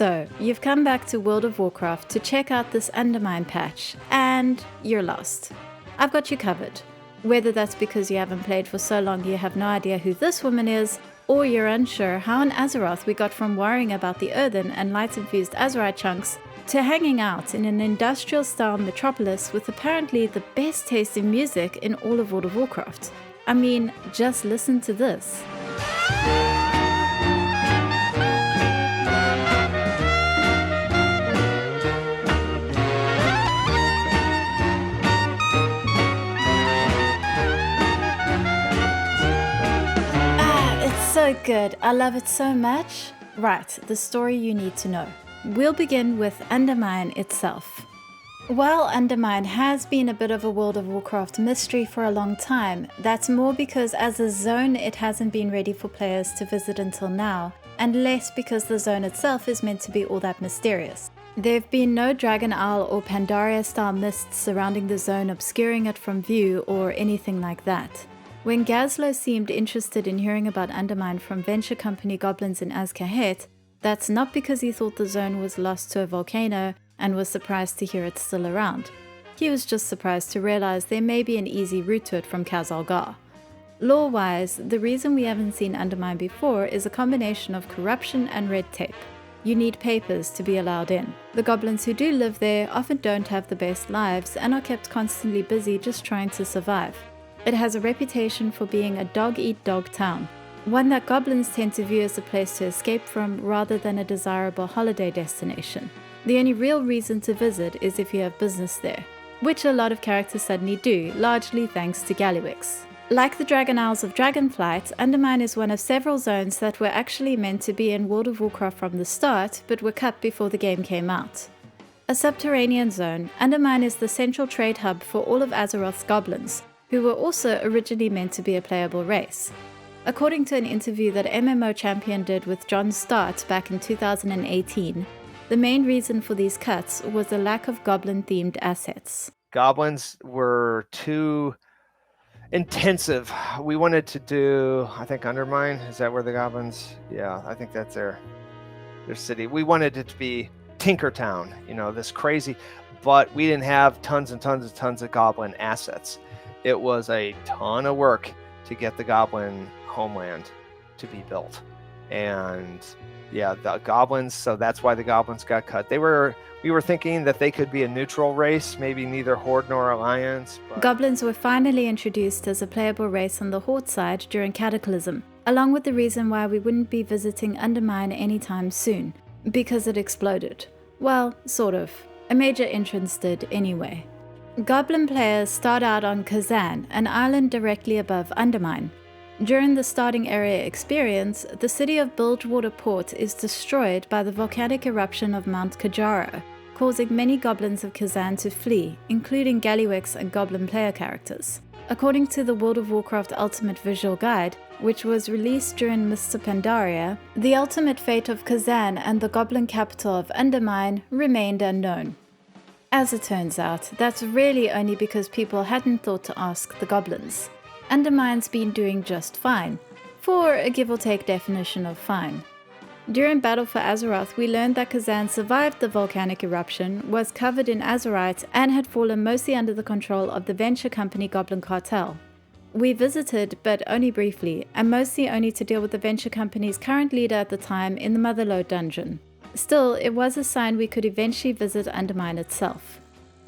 So, you've come back to World of Warcraft to check out this Undermine patch, and you're lost. I've got you covered. Whether that's because you haven't played for so long you have no idea who this woman is, or you're unsure how in Azeroth we got from worrying about the earthen and light-infused azurite chunks to hanging out in an industrial-style metropolis with apparently the best taste in music in all of World of Warcraft. I mean, just listen to this. So good, I love it so much. Right, the story you need to know. We'll begin with Undermine itself. While Undermine has been a bit of a World of Warcraft mystery for a long time, that's more because as a zone it hasn't been ready for players to visit until now, and less because the zone itself is meant to be all that mysterious. There have been no Dragon Isle or Pandaria style mists surrounding the zone obscuring it from view or anything like that. When Gazlowe seemed interested in hearing about Undermine from venture company goblins in Azkahet, that's not because he thought the zone was lost to a volcano and was surprised to hear it's still around. He was just surprised to realize there may be an easy route to it from Xal'atath. Lore-wise, the reason we haven't seen Undermine before is a combination of corruption and red tape. You need papers to be allowed in. The goblins who do live there often don't have the best lives and are kept constantly busy just trying to survive. It has a reputation for being a dog-eat-dog town, one that goblins tend to view as a place to escape from rather than a desirable holiday destination. The only real reason to visit is if you have business there, which a lot of characters suddenly do, largely thanks to Gallywix. Like the Dragon Isles of Dragonflight, Undermine is one of several zones that were actually meant to be in World of Warcraft from the start, but were cut before the game came out. A subterranean zone, Undermine is the central trade hub for all of Azeroth's goblins, who were also originally meant to be a playable race. According to an interview that MMO Champion did with John Start back in 2018, the main reason for these cuts was the lack of goblin-themed assets. Goblins were too intensive. We wanted to do, I think, Undermine. Is that where the goblins? Yeah, I think that's their city. We wanted it to be Tinkertown, this crazy, but we didn't have tons and tons and tons of goblin assets. It was a ton of work to get the goblin homeland to be built. And yeah, the goblins, so that's why the goblins got cut. We were thinking that they could be a neutral race, maybe neither Horde nor Alliance. But goblins were finally introduced as a playable race on the Horde side during Cataclysm, along with the reason why we wouldn't be visiting Undermine anytime soon, because it exploded. Well, sort of. A major entrance did anyway. Goblin players start out on Khazan, an island directly above Undermine. During the starting area experience, the city of Bilgewater port is destroyed by the volcanic eruption of Mount Kaja'mite, causing many goblins of Khazan to flee, including Gallywix and goblin player characters. According to the World of Warcraft Ultimate Visual Guide, which was released during Mists of Pandaria, the ultimate fate of Khazan and the goblin capital of Undermine remained unknown. As it turns out, that's really only because people hadn't thought to ask the goblins. Undermine's been doing just fine, for a give or take definition of fine. During Battle for Azeroth, we learned that Khazan survived the volcanic eruption, was covered in azurite, and had fallen mostly under the control of the venture company Goblin Cartel. We visited, but only briefly, and mostly only to deal with the venture company's current leader at the time in the Motherlode dungeon. Still, it was a sign we could eventually visit Undermine itself.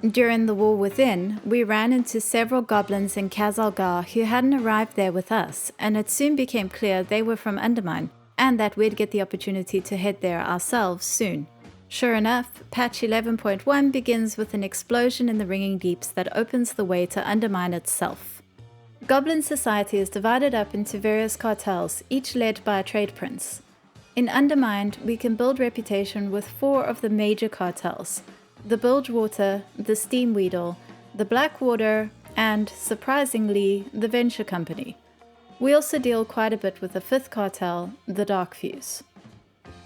During the War Within, we ran into several goblins in Xal'atath who hadn't arrived there with us, and it soon became clear they were from Undermine, and that we'd get the opportunity to head there ourselves soon. Sure enough, patch 11.1 begins with an explosion in the Ringing Deeps that opens the way to Undermine itself. Goblin society is divided up into various cartels, each led by a trade prince. In Undermine, we can build reputation with 4 of the major cartels: the Bilgewater, the Steamwheedle, the Blackwater, and, surprisingly, the Venture Company. We also deal quite a bit with the 5th cartel, the Darfuse.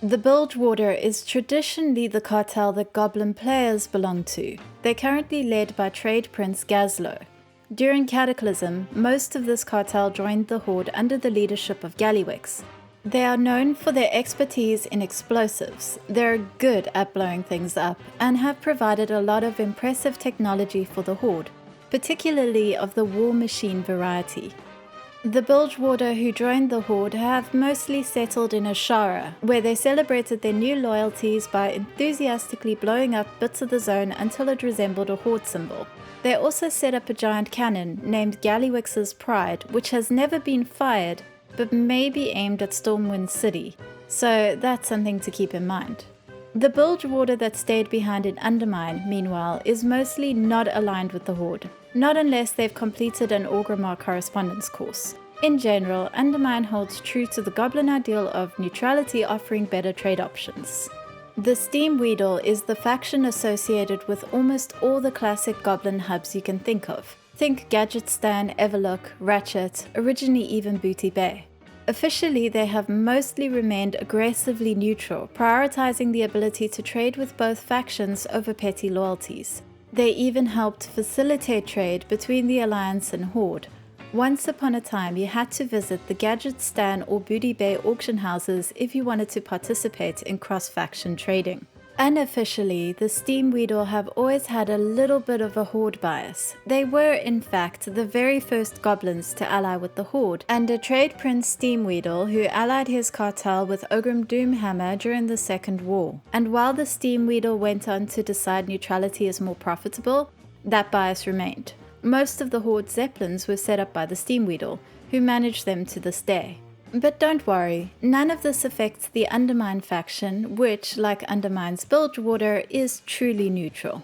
The Bilgewater is traditionally the cartel that goblin players belong to. They're currently led by trade prince Gazlowe. During Cataclysm, most of this cartel joined the Horde under the leadership of Gallywix. They are known for their expertise in explosives. They're good at blowing things up and have provided a lot of impressive technology for the Horde, particularly of the war machine variety. The Bilgewater who joined the Horde have mostly settled in Ashara, where they celebrated their new loyalties by enthusiastically blowing up bits of the zone until it resembled a Horde symbol. They also set up a giant cannon named Gallywix's Pride, which has never been fired, but may be aimed at Stormwind City, so that's something to keep in mind. The Bilgewater that stayed behind in Undermine, meanwhile, is mostly not aligned with the Horde, not unless they've completed an Orgrimmar correspondence course. In general, Undermine holds true to the Goblin ideal of neutrality, offering better trade options. The Steamwheedle is the faction associated with almost all the classic Goblin hubs you can think of. Think Gadgetstan, Everlook, Ratchet, originally even Booty Bay. Officially, they have mostly remained aggressively neutral, prioritizing the ability to trade with both factions over petty loyalties. They even helped facilitate trade between the Alliance and Horde. Once upon a time, you had to visit the Gadgetstan or Booty Bay auction houses if you wanted to participate in cross-faction trading. Unofficially, the Steamwheedle have always had a little bit of a Horde bias. They were, in fact, the very first goblins to ally with the Horde, and a trade prince Steamwheedle who allied his cartel with Ogrim Doomhammer during the Second War. And while the Steamwheedle went on to decide neutrality is more profitable, that bias remained. Most of the Horde Zeppelins were set up by the Steamwheedle, who managed them to this day. But don't worry, none of this affects the Undermine faction, which, like Undermine's Bilgewater, is truly neutral.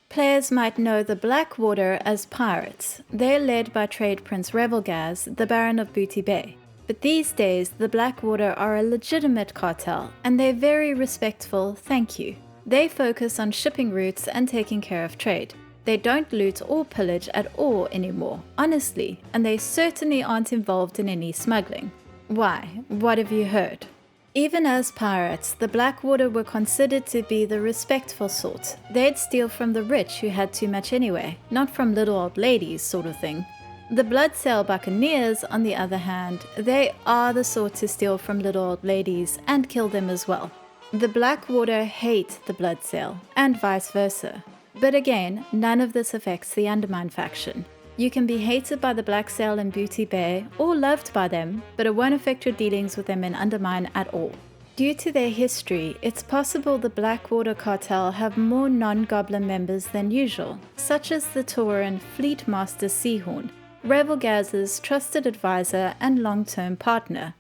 Players might know the Blackwater as pirates. They're led by Trade Prince Revilgaz, the Baron of Booty Bay. But these days, the Blackwater are a legitimate cartel, and they're very respectful, thank you. They focus on shipping routes and taking care of trade. They don't loot or pillage at all anymore, honestly, and they certainly aren't involved in any smuggling. Why? What have you heard? Even as pirates, the Blackwater were considered to be the respectful sort. They'd steal from the rich who had too much anyway, not from little old ladies sort of thing. The Bloodsail Buccaneers, on the other hand, they are the sort to steal from little old ladies and kill them as well. The Blackwater hate the Bloodsail, and vice versa. But again, none of this affects the Undermine faction. You can be hated by the Blacksail in Booty Bay, or loved by them, but it won't affect your dealings with them in Undermine at all. Due to their history, it's possible the Blackwater cartel have more non-goblin members than usual, such as the Tauren Fleet Master Seahorn, Revilgaz's trusted advisor and long-term partner,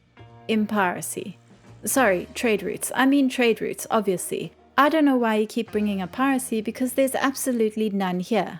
in piracy. Sorry, trade routes. I mean trade routes, obviously. I don't know why you keep bringing up piracy because there's absolutely none here.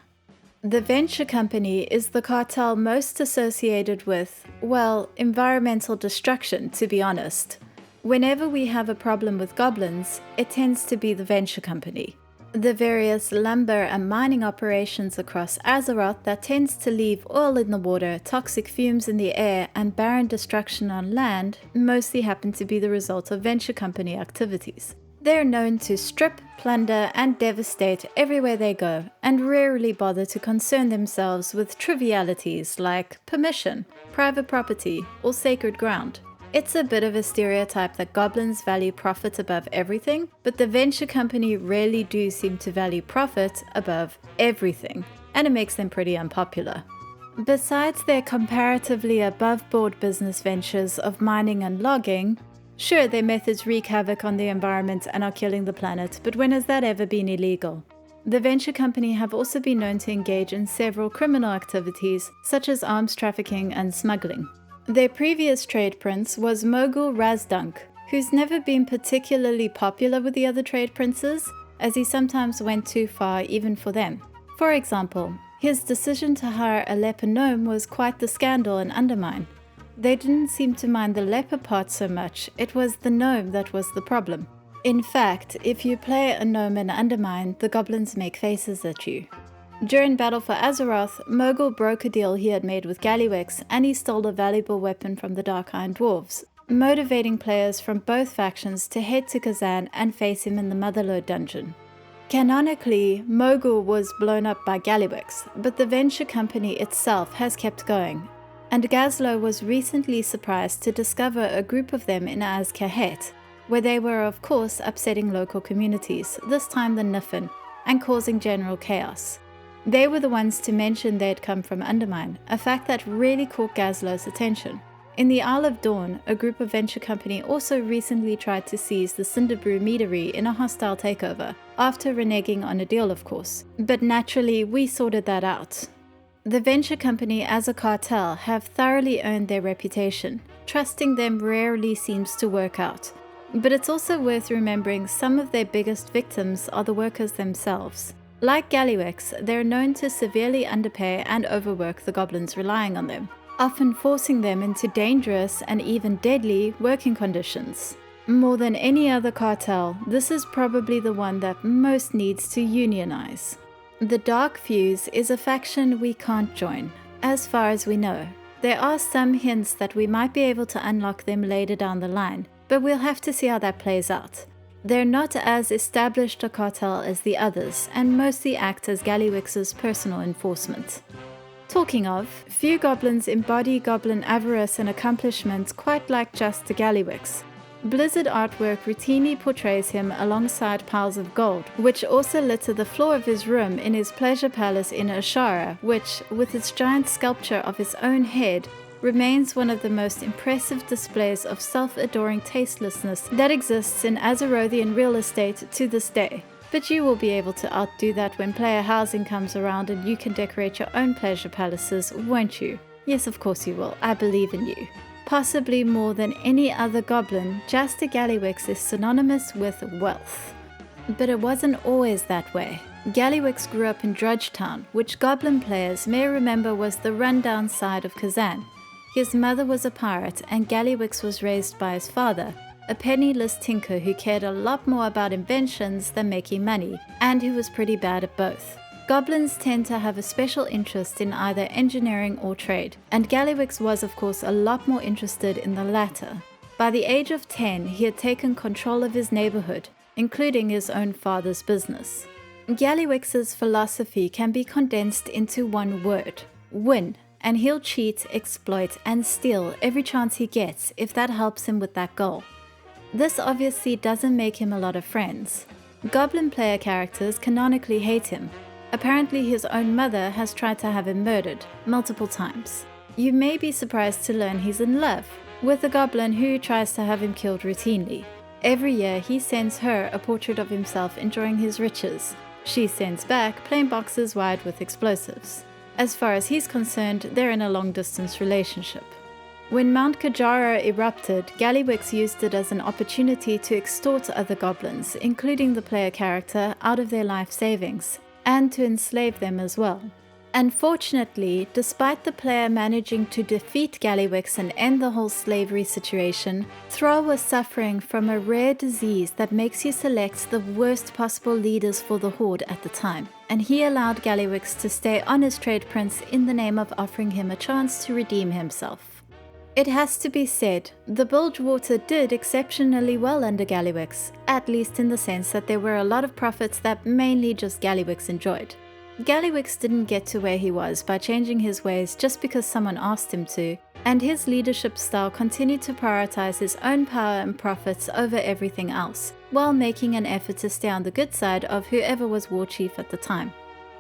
The Venture Company is the cartel most associated with, well, environmental destruction, to be honest. Whenever we have a problem with goblins, it tends to be the Venture Company. The various lumber and mining operations across Azeroth that tends to leave oil in the water, toxic fumes in the air, and barren destruction on land mostly happen to be the result of Venture Company activities. They're known to strip, plunder, and devastate everywhere they go, and rarely bother to concern themselves with trivialities like permission, private property, or sacred ground. It's a bit of a stereotype that goblins value profit above everything, but the Venture Company really do seem to value profit above everything, and it makes them pretty unpopular. Besides their comparatively above-board business ventures of mining and logging, sure, their methods wreak havoc on the environment and are killing the planet, but when has that ever been illegal? The Venture Company have also been known to engage in several criminal activities, such as arms trafficking and smuggling. Their previous trade prince was Mogul Razdunk, who's never been particularly popular with the other trade princes, as he sometimes went too far even for them. For example, his decision to hire a leper gnome was quite the scandal in Undermine. They didn't seem to mind the leper part so much, it was the gnome that was the problem. In fact, if you play a gnome in Undermine, the goblins make faces at you. During Battle for Azeroth, Mogul broke a deal he had made with Gallywix, and he stole a valuable weapon from the Dark Iron Dwarves, motivating players from both factions to head to Kazan and face him in the Motherlode dungeon. Canonically, Mogul was blown up by Gallywix, but the Venture Company itself has kept going. and Gazlowe was recently surprised to discover a group of them in Azkahet, where they were of course upsetting local communities, this time the Niffin, and causing general chaos. They were the ones to mention they'd come from Undermine, a fact that really caught Gazlowe's attention. In the Isle of Dawn, a group of venture company also recently tried to seize the Cinderbrew meadery in a hostile takeover, after reneging on a deal of course, but naturally we sorted that out. The venture company as a cartel have thoroughly earned their reputation. Trusting them rarely seems to work out. But it's also worth remembering some of their biggest victims are the workers themselves. Like Gallywix, they're known to severely underpay and overwork the goblins relying on them, often forcing them into dangerous and even deadly working conditions. More than any other cartel, this is probably the one that most needs to unionize. The Darfuse is a faction we can't join, as far as we know. There are some hints that we might be able to unlock them later down the line, but we'll have to see how that plays out. They're not as established a cartel as the others, and mostly act as Gallywix's personal enforcement. Talking of, few goblins embody goblin avarice and accomplishment quite like just the Gallywix. Blizzard artwork routinely portrays him alongside piles of gold, which also litter the floor of his room in his pleasure palace in Ashara, which, with its giant sculpture of his own head, remains one of the most impressive displays of self-adoring tastelessness that exists in Azerothian real estate to this day. But you will be able to outdo that when player housing comes around and you can decorate your own pleasure palaces, won't you? Yes, of course you will. I believe in you. Possibly more than any other goblin, Jaster Gallywix is synonymous with wealth. But it wasn't always that way. Gallywix grew up in Drudgetown, which goblin players may remember was the rundown side of Kazan. His mother was a pirate, and Gallywix was raised by his father, a penniless tinker who cared a lot more about inventions than making money, and who was pretty bad at both. Goblins tend to have a special interest in either engineering or trade, and Gallywix was of course a lot more interested in the latter. By the age of 10, he had taken control of his neighborhood, including his own father's business. Gallywix's philosophy can be condensed into one word: win, and he'll cheat, exploit, and steal every chance he gets if that helps him with that goal. This obviously doesn't make him a lot of friends. Goblin player characters canonically hate him. Apparently his own mother has tried to have him murdered, multiple times. You may be surprised to learn he's in love with a goblin who tries to have him killed routinely. Every year he sends her a portrait of himself enjoying his riches. She sends back plain boxes wired with explosives. As far as he's concerned, they're in a long-distance relationship. When Mount Kaja'mite erupted, Gallywix used it as an opportunity to extort other goblins, including the player character, out of their life savings, and to enslave them as well. Unfortunately, despite the player managing to defeat Gallywix and end the whole slavery situation, Thrall was suffering from a rare disease that makes you select the worst possible leaders for the Horde at the time, and he allowed Gallywix to stay on his trade prince in the name of offering him a chance to redeem himself. It has to be said, the Bilgewater did exceptionally well under Gallywix, at least in the sense that there were a lot of profits that mainly just Gallywix enjoyed. Gallywix didn't get to where he was by changing his ways just because someone asked him to, and his leadership style continued to prioritize his own power and profits over everything else, while making an effort to stay on the good side of whoever was war chief at the time.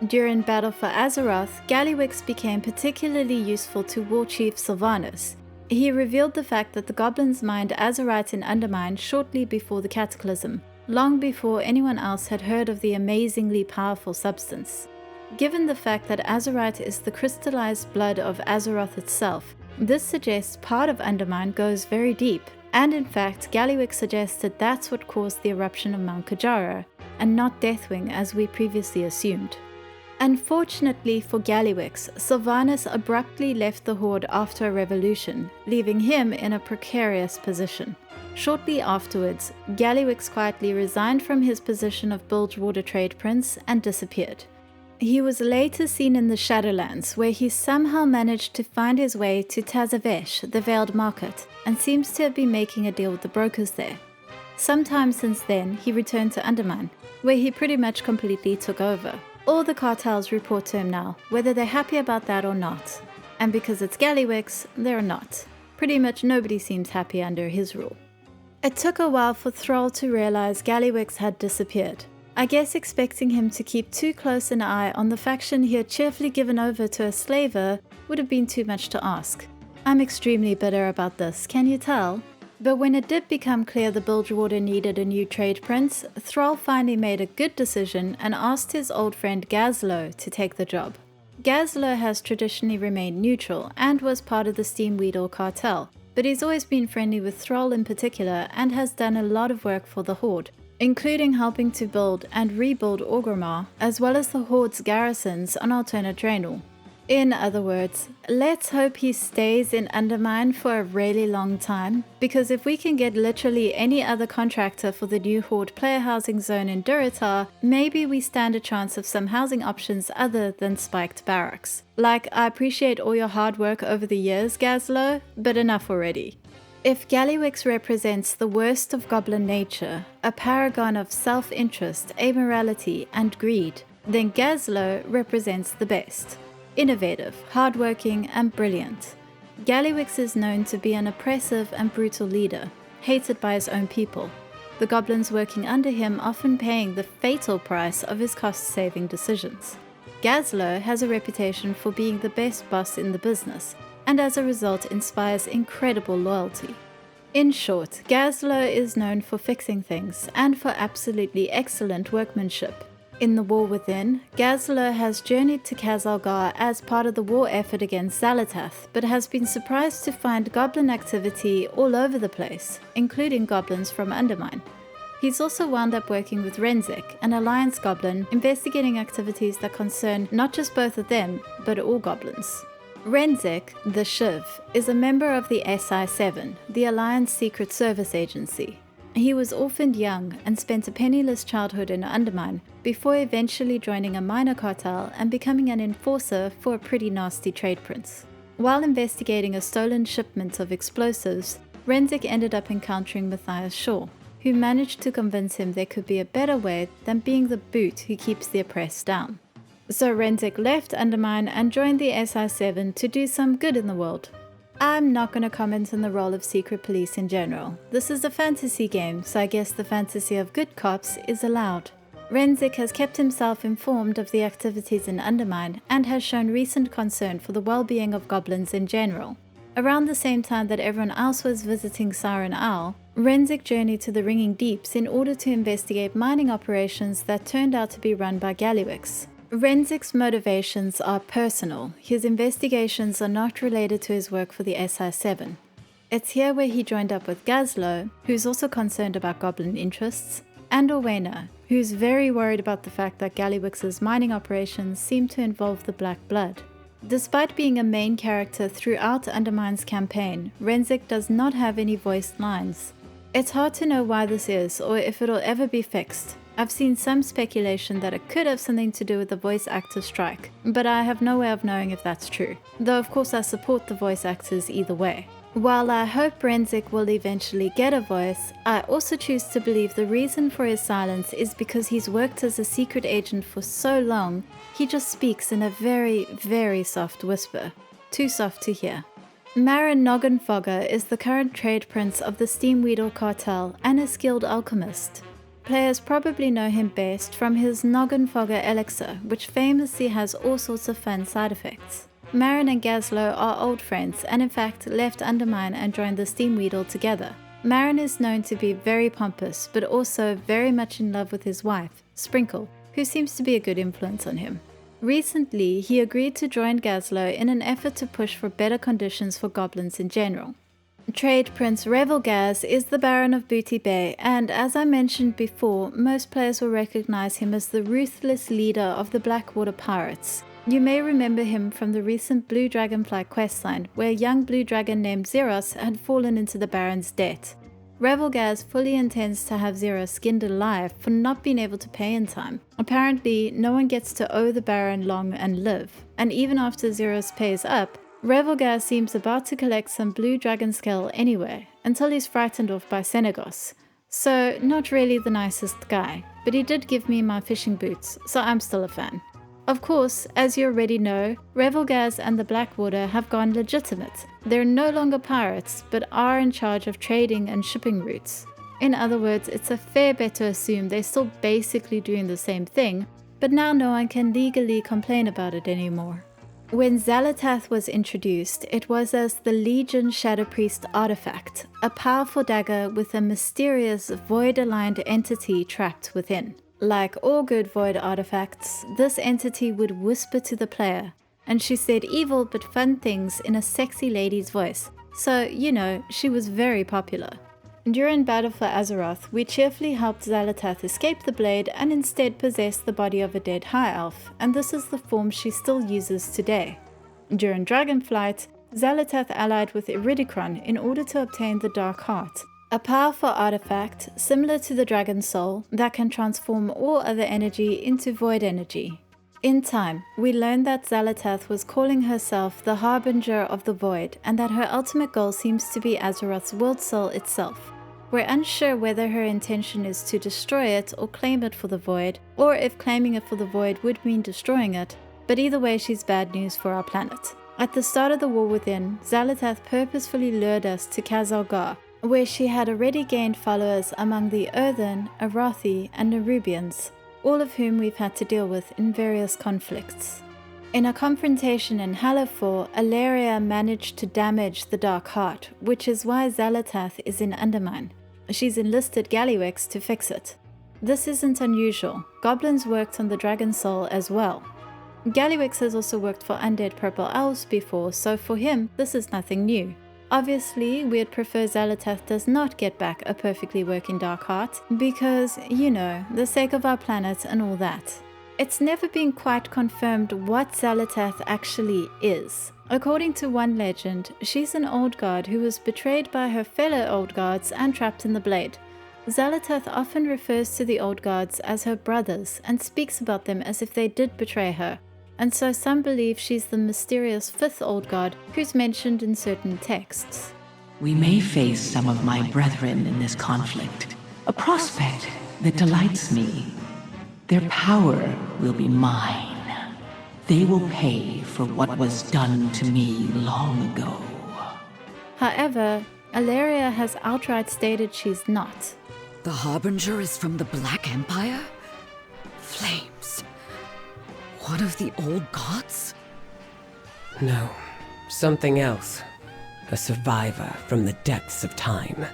During Battle for Azeroth, Gallywix became particularly useful to war chief Sylvanas. He revealed the fact that the goblins mined azurite in Undermine shortly before the Cataclysm, long before anyone else had heard of the amazingly powerful substance. Given the fact that azurite is the crystallized blood of Azeroth itself, this suggests part of Undermine goes very deep, and in fact Gallywix suggested that's what caused the eruption of Mount Kaja'mite, and not Deathwing as we previously assumed. Unfortunately for Gallywix, Sylvanas abruptly left the Horde after a revolution, leaving him in a precarious position. Shortly afterwards, Gallywix quietly resigned from his position of Bilgewater Trade Prince and disappeared. He was later seen in the Shadowlands, where he somehow managed to find his way to Tazavesh, the Veiled Market, and seems to have been making a deal with the brokers there. Sometime since then, he returned to Undermine, where he pretty much completely took over. All the cartels report to him now, whether they're happy about that or not. and because it's Gallywix, they're not. Pretty much nobody seems happy under his rule. It took a while for Thrall to realize Gallywix had disappeared. I guess expecting him to keep too close an eye on the faction he had cheerfully given over to a slaver would have been too much to ask. I'm extremely bitter about this, can you tell? But when it did become clear the Bilgewater needed a new trade prince, Thrall finally made a good decision and asked his old friend Gazlowe to take the job. Gazlowe has traditionally remained neutral and was part of the Steamwheedle cartel, but he's always been friendly with Thrall in particular and has done a lot of work for the Horde, including helping to build and rebuild Orweyna, as well as the Horde's garrisons on alternate Draenor. In other words, let's hope he stays in Undermine for a really long time, because if we can get literally any other contractor for the new Horde player housing zone in Durotar, maybe we stand a chance of some housing options other than spiked barracks. Like, I appreciate all your hard work over the years, Gazlowe, but enough already. If Gallywix represents the worst of goblin nature, a paragon of self-interest, amorality, and greed, then Gazlowe represents the best. Innovative, hardworking, and brilliant. Gallywix is known to be an oppressive and brutal leader, hated by his own people, the goblins working under him often paying the fatal price of his cost-saving decisions. Gazlowe has a reputation for being the best boss in the business, and as a result inspires incredible loyalty. In short, Gazlowe is known for fixing things, and for absolutely excellent workmanship. In the War Within, Gazlowe has journeyed to Khazalgar as part of the war effort against Xal'atath, but has been surprised to find goblin activity all over the place, including goblins from Undermine. He's also wound up working with Renzik, an alliance goblin, investigating activities that concern not just both of them, but all goblins. Renzik, the Shiv, is a member of the SI-7, the Alliance Secret Service Agency. He was orphaned young and spent a penniless childhood in Undermine before eventually joining a minor cartel and becoming an enforcer for a pretty nasty trade prince. While investigating a stolen shipment of explosives, Renzik ended up encountering Matthias Shaw, who managed to convince him there could be a better way than being the boot who keeps the oppressed down. So Renzik left Undermine and joined the SI-7 to do some good in the world. I'm not going to comment on the role of secret police in general. This is a fantasy game, so I guess the fantasy of good cops is allowed. Renzik has kept himself informed of the activities in Undermine and has shown recent concern for the well-being of goblins in general. Around the same time that everyone else was visiting Siren Owl, Renzik journeyed to the Ringing Deeps in order to investigate mining operations that turned out to be run by Gallywix. Renzik's motivations are personal. His investigations are not related to his work for the SI-7. It's here where he joined up with Gazlowe, who's also concerned about goblin interests, and Orweyna, who's very worried about the fact that Gallywix's mining operations seem to involve the Black Blood. Despite being a main character throughout Undermine's campaign, Renzik does not have any voiced lines. It's hard to know why this is, or if it'll ever be fixed. I've seen some speculation that it could have something to do with the voice actor strike, but I have no way of knowing if that's true, though of course I support the voice actors either way. While I hope Renzik will eventually get a voice, I also choose to believe the reason for his silence is because he's worked as a secret agent for so long, he just speaks in a very, very soft whisper. Too soft to hear. Marin Noggenfogger is the current trade prince of the Steamwheedle cartel and a skilled alchemist. Players probably know him best from his Noggenfogger elixir, which famously has all sorts of fun side effects. Marin and Gazlowe are old friends and in fact left Undermine and joined the Steamwheedle together. Marin is known to be very pompous, but also very much in love with his wife, Sprinkle, who seems to be a good influence on him. Recently, he agreed to join Gazlowe in an effort to push for better conditions for goblins in general. Trade Prince Revilgaz is the Baron of Booty Bay, and as I mentioned before, most players will recognize him as the ruthless leader of the Blackwater pirates. You may remember him from the recent Blue Dragonfly questline, where a young blue dragon named Zeros had fallen into the Baron's debt. Revilgaz fully intends to have Zeros skinned alive for not being able to pay in time. Apparently, no one gets to owe the Baron long and live, and even after Zeros pays up, Revilgaz seems about to collect some blue dragon scale anyway, until he's frightened off by Senegos. So, not really the nicest guy, but he did give me my fishing boots, so I'm still a fan. Of course, as you already know, Revilgaz and the Blackwater have gone legitimate. They're no longer pirates, but are in charge of trading and shipping routes. In other words, it's a fair bet to assume they're still basically doing the same thing, but now no one can legally complain about it anymore. When Xal'atath was introduced, it was as the Legion Shadow Priest artifact, a powerful dagger with a mysterious void-aligned entity trapped within. Like all good void artifacts, this entity would whisper to the player, and she said evil but fun things in a sexy lady's voice, so, you know, she was very popular. During Battle for Azeroth, we cheerfully helped Xal'atath escape the blade and instead possessed the body of a dead high elf, and this is the form she still uses today. During Dragonflight, Xal'atath allied with Iridikron in order to obtain the Dark Heart, a powerful artifact similar to the Dragon Soul that can transform all other energy into void energy. In time, we learned that Xal'atath was calling herself the Harbinger of the Void and that her ultimate goal seems to be Azeroth's World Soul itself. We're unsure whether her intention is to destroy it or claim it for the Void, or if claiming it for the Void would mean destroying it, but either way she's bad news for our planet. At the start of the War Within, Xal'atath purposefully lured us to Kazalgar, where she had already gained followers among the Earthen, Arathi, and Nerubians, all of whom we've had to deal with in various conflicts. In a confrontation in Halafor, Alleria managed to damage the Dark Heart, which is why Xal'atath is in Undermine. She's enlisted Gallywix to fix it. This isn't unusual. Goblins worked on the Dragon Soul as well. Gallywix has also worked for undead purple elves before, so for him, this is nothing new. Obviously, we'd prefer Xal'atath does not get back a perfectly working Dark Heart, because, you know, the sake of our planet and all that. It's never been quite confirmed what Xal'atath actually is. According to one legend, she's an old guard who was betrayed by her fellow old guards and trapped in the blade. Xal'atath often refers to the old guards as her brothers and speaks about them as if they did betray her, and so some believe she's the mysterious fifth old guard who's mentioned in certain texts. We may face some of my brethren in this conflict, a prospect that delights me. Their power will be mine. They will pay for what was done to me long ago. However, Alleria has outright stated she's not. The Harbinger is from the Black Empire? Flames. One of the old gods? No, something else. A survivor from the depths of time.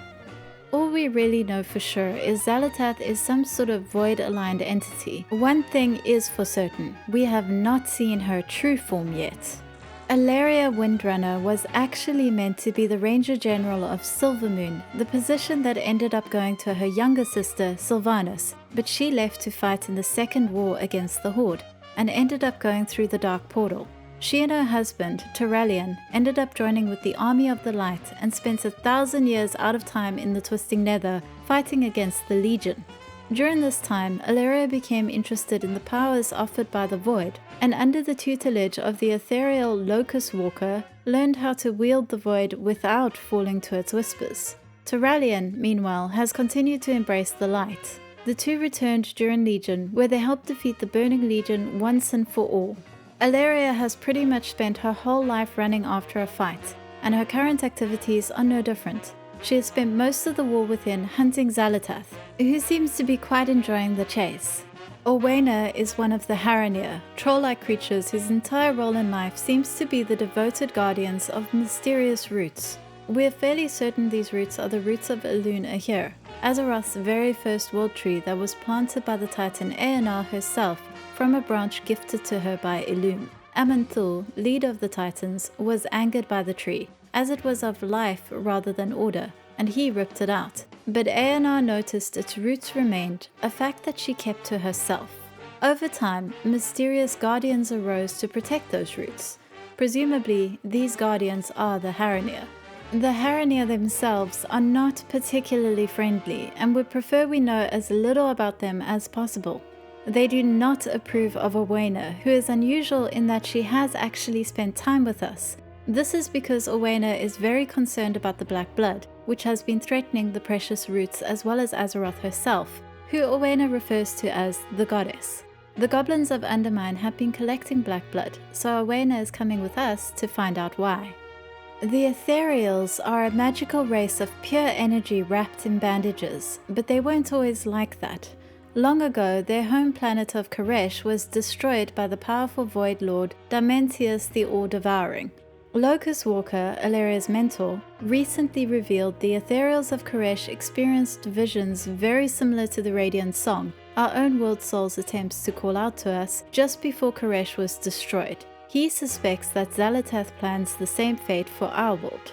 All we really know for sure is Xal'atath is some sort of void-aligned entity. One thing is for certain, we have not seen her true form yet. Alleria Windrunner was actually meant to be the Ranger General of Silvermoon, the position that ended up going to her younger sister Sylvanas, but she left to fight in the Second War against the Horde, and ended up going through the Dark Portal. She and her husband, Turalyon, ended up joining with the Army of the Light and spent 1,000 years out of time in the Twisting Nether fighting against the Legion. During this time, Alleria became interested in the powers offered by the Void, and under the tutelage of the ethereal Locust Walker, learned how to wield the Void without falling to its whispers. Turalyon, meanwhile, has continued to embrace the light. The two returned during Legion, where they helped defeat the Burning Legion once and for all. Alleria has pretty much spent her whole life running after a fight, and her current activities are no different. She has spent most of the War Within hunting Xal'atath, who seems to be quite enjoying the chase. Orweyna is one of the Haranir, troll-like creatures whose entire role in life seems to be the devoted guardians of mysterious roots. We are fairly certain these roots are the roots of Elune Ahir, Azeroth's very first world tree that was planted by the Titan Aaand herself from a branch gifted to her by Elune. Aman'Thul, leader of the Titans, was angered by the tree, as it was of life rather than order, and he ripped it out. But Aaand noticed its roots remained, a fact that she kept to herself. Over time, mysterious guardians arose to protect those roots. Presumably, these guardians are the Haranir. The Haranir themselves are not particularly friendly and would prefer we know as little about them as possible. They do not approve of Orweyna, who is unusual in that she has actually spent time with us. This is because Orweyna is very concerned about the Black Blood, which has been threatening the precious roots as well as Azeroth herself, who Orweyna refers to as the Goddess. The goblins of Undermine have been collecting black blood, so Orweyna is coming with us to find out why. The Ethereals are a magical race of pure energy wrapped in bandages, but they weren't always like that. Long ago, their home planet of Koresh was destroyed by the powerful Void Lord Dimensius the All-Devouring. Locust Walker, Alleria's mentor, recently revealed the Ethereals of Koresh experienced visions very similar to the Radiant Song, our own world soul's attempts to call out to us just before Koresh was destroyed. He suspects that Xal'atath plans the same fate for our world.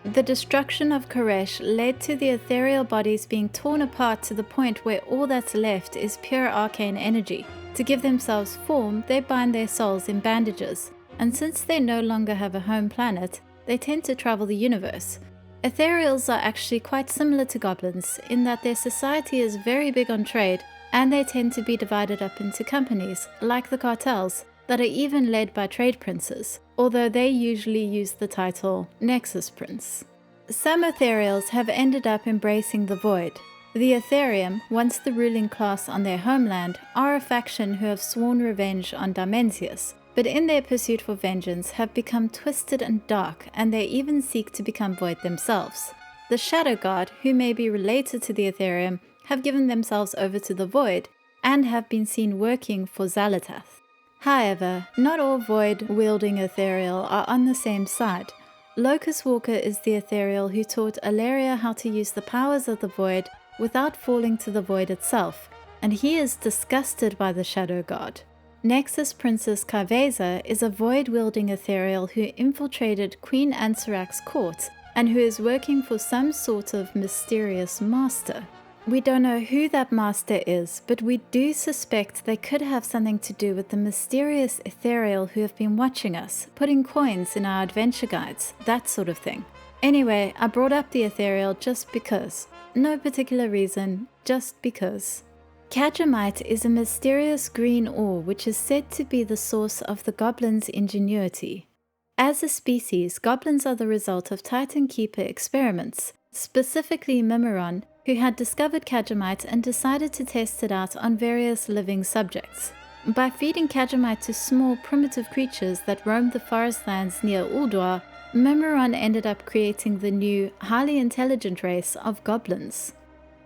The destruction of Koresh led to the ethereal bodies being torn apart to the point where all that's left is pure arcane energy. To give themselves form, they bind their souls in bandages, and since they no longer have a home planet, they tend to travel the universe. Ethereals are actually quite similar to goblins in that their society is very big on trade, and they tend to be divided up into companies, like the cartels, that are even led by trade princes, although they usually use the title Nexus Prince. Some Ethereals have ended up embracing the Void. The Ethereum, once the ruling class on their homeland, are a faction who have sworn revenge on Dimensius, but in their pursuit for vengeance have become twisted and dark, and they even seek to become Void themselves. The Shadow Guard, who may be related to the Ethereum, have given themselves over to the Void, and have been seen working for Xal'atath. However, not all Void-wielding Ethereal are on the same side. Locust Walker is the Ethereal who taught Alleria how to use the powers of the Void without falling to the Void itself, and he is disgusted by the Shadow Guard. Nexus Princess Kaja'mite is a Void-wielding Ethereal who infiltrated Queen Ansarak's court, and who is working for some sort of mysterious master. We don't know who that master is, but we do suspect they could have something to do with the mysterious Ethereal who have been watching us, putting coins in our adventure guides, that sort of thing. Anyway, I brought up the Ethereal just because. No particular reason, just because. Kaja'mite is a mysterious green ore which is said to be the source of the goblins' ingenuity. As a species, goblins are the result of Titan Keeper experiments, specifically Marin, who had discovered Kaja'mite and decided to test it out on various living subjects. By feeding Kaja'mite to small primitive creatures that roamed the forest lands near Ulduar, Marin ended up creating the new, highly intelligent race of goblins.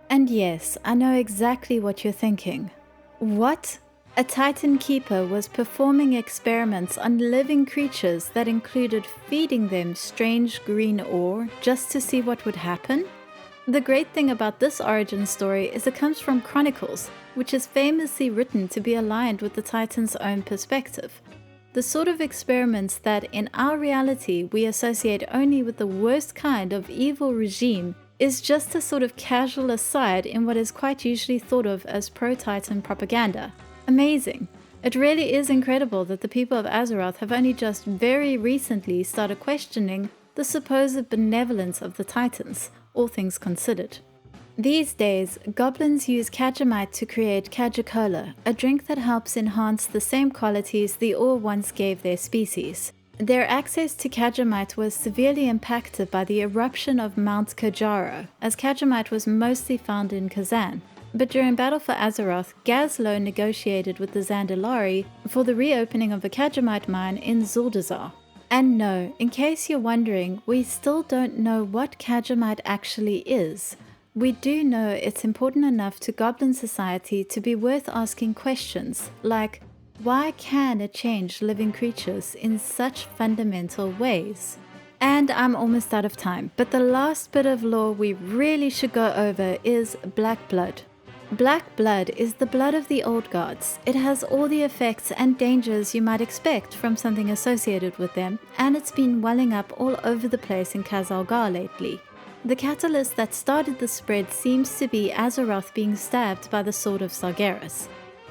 And yes, I know exactly what you're thinking. What? A Titan Keeper was performing experiments on living creatures that included feeding them strange green ore just to see what would happen? The great thing about this origin story is it comes from Chronicles, which is famously written to be aligned with the Titan's own perspective. The sort of experiments that in our reality we associate only with the worst kind of evil regime is just a sort of casual aside in what is quite usually thought of as pro-Titan propaganda. Amazing. It really is incredible that the people of Azeroth have only just very recently started questioning the supposed benevolence of the Titans, all things considered. These days, goblins use Kaja'mite to create Kaja-Cola, a drink that helps enhance the same qualities the ore once gave their species. Their access to Kaja'mite was severely impacted by the eruption of Mount Kajaro, as Kaja'mite was mostly found in Kazan. But during Battle for Azeroth, Gazlowe negotiated with the Zandalari for the reopening of a Kaja'mite mine in Zuldazar. And no, in case you're wondering, we still don't know what Kaja'mite actually is. We do know it's important enough to Goblin Society to be worth asking questions, like, why can it change living creatures in such fundamental ways? And I'm almost out of time, but the last bit of lore we really should go over is Black Blood. Black blood is the blood of the old gods. It has all the effects and dangers you might expect from something associated with them, and it's been welling up all over the place in Khazalgar lately. The catalyst that started the spread seems to be Azeroth being stabbed by the Sword of Sargeras.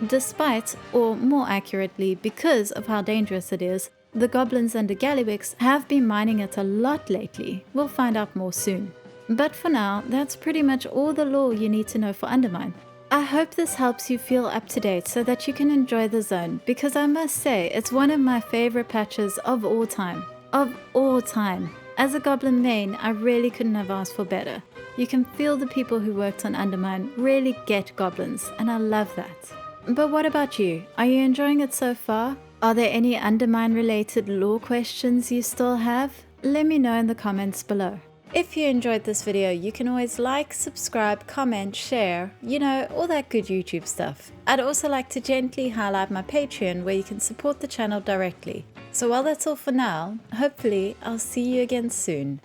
Despite, or more accurately because of how dangerous it is, the goblins under Gallywix have been mining it a lot lately. We'll find out more soon. But for now, that's pretty much all the lore you need to know for Undermine. I hope this helps you feel up to date so that you can enjoy the zone, because I must say it's one of my favorite patches of all time. Of all time. As a Goblin main, I really couldn't have asked for better. You can feel the people who worked on Undermine really get goblins, and I love that. But what about you? Are you enjoying it so far? Are there any Undermine related lore questions you still have? Let me know in the comments below. If you enjoyed this video, you can always like, subscribe, comment, share, you know, all that good YouTube stuff. I'd also like to gently highlight my Patreon where you can support the channel directly. So while that's all for now, hopefully I'll see you again soon.